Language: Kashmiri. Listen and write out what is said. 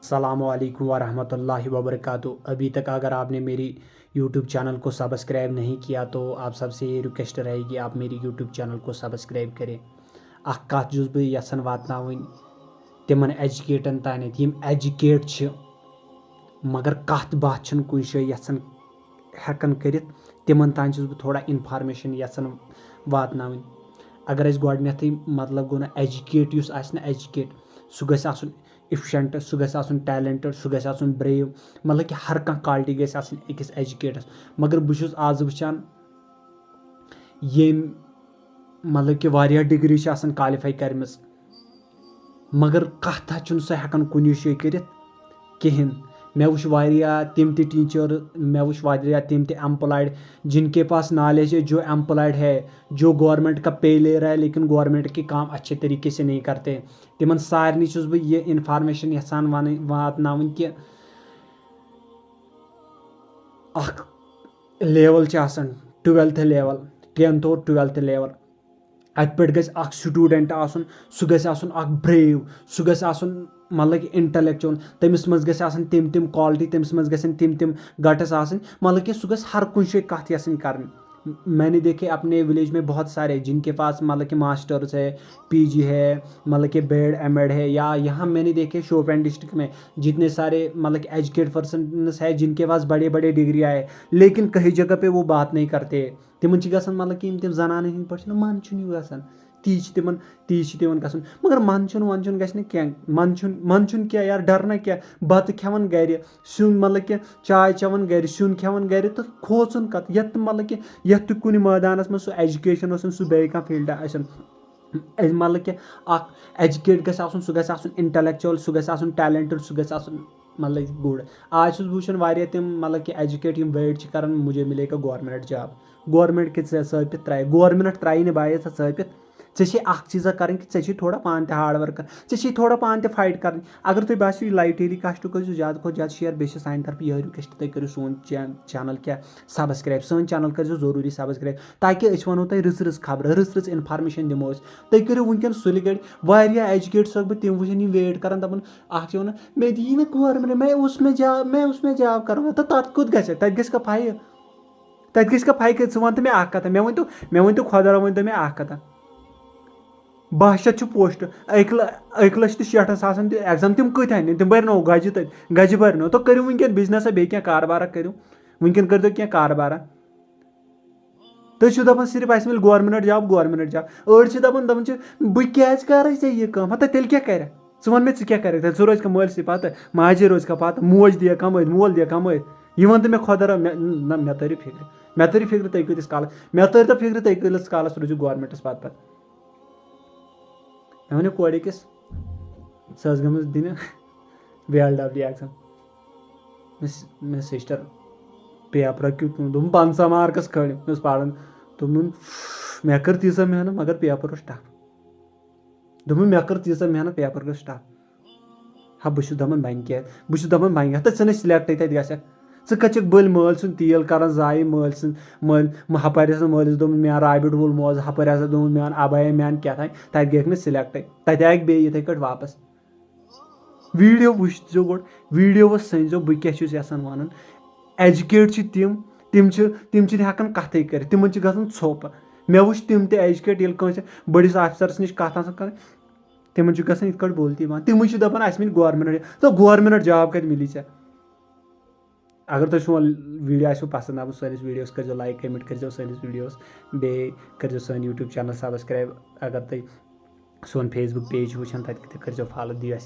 अस्सलामुअलैकुम वरहमतुल्लाहि वबरकातुहू। अभी तक अगर आपने मेरी यूट्यूब चैनल को सब्सक्राइब नहीं किया तो आप सबसे ये रिक्वेस्ट रहेगी आप मेरी यूट्यूब चैनल को सब्सक्राइब करें। अख कथ जुस बह यसन वातनावनी तिमन एजुकेटन तानत यम एजुकेट छ मगर कथ बात छन कुछ जाए यसन हेकन करित तिमन तान छुस बह थोड़ा इन्फॉर्मेशन यसन वातनावनी। अगर अस गोडनेथै मतलब गो ना एजुकेट युस आसि ना एजुकेट सह गछ आसुन इफिशेंट, सह गछ आसुन टैलेंटेड, सह गछ आसुन ब्रेव, मतलब कि हर कह क्वालिटी गछ आसुन अकिस एजुकेटस। मगर बह छुस आज वुचान यम मतलब कि वारिया डिग्री छ आसान क्वालिफाई करमस मगर कथा छुन सह हेकन कुनि जाए करित कहिन। मैं वुच वारिया तिम ते टीचर, मैं वुच वारिया तिम ते एम्प्लॉयड जिनके पास नॉलेज है, जो एम्प्लॉयड है, जो गवर्नमेंट का पे ले रहा है लेकिन गवर्नमेंट के काम अच्छे तरीके से नहीं करते। तिमन सारनी छुस बह ये इन्फॉर्मेशन यसान वातनावन कि अख लेवल छ आसान 12th लेवल, 10th और 12th लेवल। अत पे गछ अख स्टूडेंट आसुन, सह गछ आसुन अख ब्रेव, सह गछ आसुन मतलब कि इंटेलेक्चुअल, तमिस मज गछ आसुन तिम तिम क्वालिटी, तमिस मज गछन तिम तिम गट्स आसुन, मतलब कि सह गछ हर कुछ जाए कथ यसन करनी। मैंने देखे अपने विलेज में बहुत सारे जिनके पास मतलब कि मास्टर्स है, पीजी है, मतलब कि बेड एमएड है, या यहाँ मैंने देखे शोपियान डिस्ट्रिक्ट में जितने सारे मतलब कि एजुकेट पर्सन है जिनके पास बड़े बड़े डिग्री आए लेकिन कहीं जगह पे वो बात नहीं करते। तिमन मतलब कि तिम जनान हिंद पे मन गसान तीज तिमन गसन मगर मन वन गि मन क्या यार डरना क्या बत खेवन गर सुन मतलब कि चाय चवन गर सुन खेवन गर तो खोचन कत यत मतलब कि यत कुन मैदानस में सह एजुकेशन सह बे कह फील्ड मतलब कि अख एजुकेट गछ आसुन, सह गछ आसुन इंटेलेक्चुअल, सह गछ आसुन टैलेंटेड, सह गछ आसुन मतलब गुड। आज छुस वुचन वारिया तिम मतलब कि एजुकेट यम वेट छ करन मुझे मिलेगा गवर्नमेंट जॉब। गवर्नमेंट के सबित त्राय गवर्नमेंट त्राय ने बाय सबित ऐ अख चीज़ा कर कि थोड़ा पान ते हार्ड वर्क कर, ऐ थोड़ा पान ते फाइट कर। अगर तुम बासियो लाइव टेलीकास्ट कर ज्यादा खुद ज्यादा शेयर बेस सान तरफ यह रिक्वेस्ट तुम करो सोन चैनल क्या सब्सक्राइब, सन चैनल कर जरूरी सब्सक्राइब ताकि अस वनो तुम रच रच खबर रच रच इन्फॉर्मेशन दिमो। तुम करो वनकन सुल गड़ वारिया एजुकेट सक बह तिम वुचन वेट कर दपन अख वन मे दी ना गवर्नमेंट मैं उसमें जॉब करूँगा तो तथ कुत गि तथ गि फाइ तथ गि फाइ वन तो मे कथा मे वन तो खुदा वन तो मे कथा 62 पोस्ट 1,60,000 एग्जाम तिम कत तिम भरनो गज गज भरनो तो करो वनकन बिजनेस बे क्या कारबारा करो वनकन कर दो क्या कारबारा। तुम दपान सिर्फ अस मिल गवर्नमेंट जॉब अड़ दपान बह क्या कर यह कम तो तेल क्या कर वन मे क्या कर स रोज मल पत माजे रोज पत मोज दिया कम मोल दिया कम यह वन तो मे खुदा ना मे तरी फिक्र तुम कतिस काल मे तर तो फिक्र तुम कतिस कालस रोजो गवर्नमेंटस पत मे वन कोड़ अकिस सह गम दिन VLW एग्जाम मे सिस्टर पेपर क्यों दोप 50 मार्कस खड़ मे पान दोपन मे कर तीसा मेहनत मगर पेपर टफ दोपन मे कर तीसा मेहनत पेपर टफ हा बह दपान बन क्या बह दपान बन क्या तो चे सिलेक्ट तथ गक च कचक बल मल सुन तेल कर जाय मल मल हपर मलिस दोपन मे रैबिट वोल मोज हपर दोपन मे अबाया मैन क्या तथ गक मे सिलेक्ट तथ आक बे इथे कट वापस। वीडियो वो गोड वीडियो सो बह क्या यसान वन एजुकेट तिम हेकान कथ कर तिमन गसन थोप मे वो तिम ते एजुकेट ये कंस बड़िस ऑफिसरस नश कथ कर तिमन गसन इत बोलती बंद तिम दपान अस मिल गवर्नमेंट तो गवर्नमेंट जॉब कत मिली ऐ। अगर तुम सोन वीडियो आसो पसंद आव सैनिस वीडियोस कर लाइक कमेंट कर सैनिस वीडियोस बे कर सन यूट्यूब चैनल सब्सक्राइब। अगर तुम सोन फेसबुक पेज वुचान तक कर फॉलो दियो।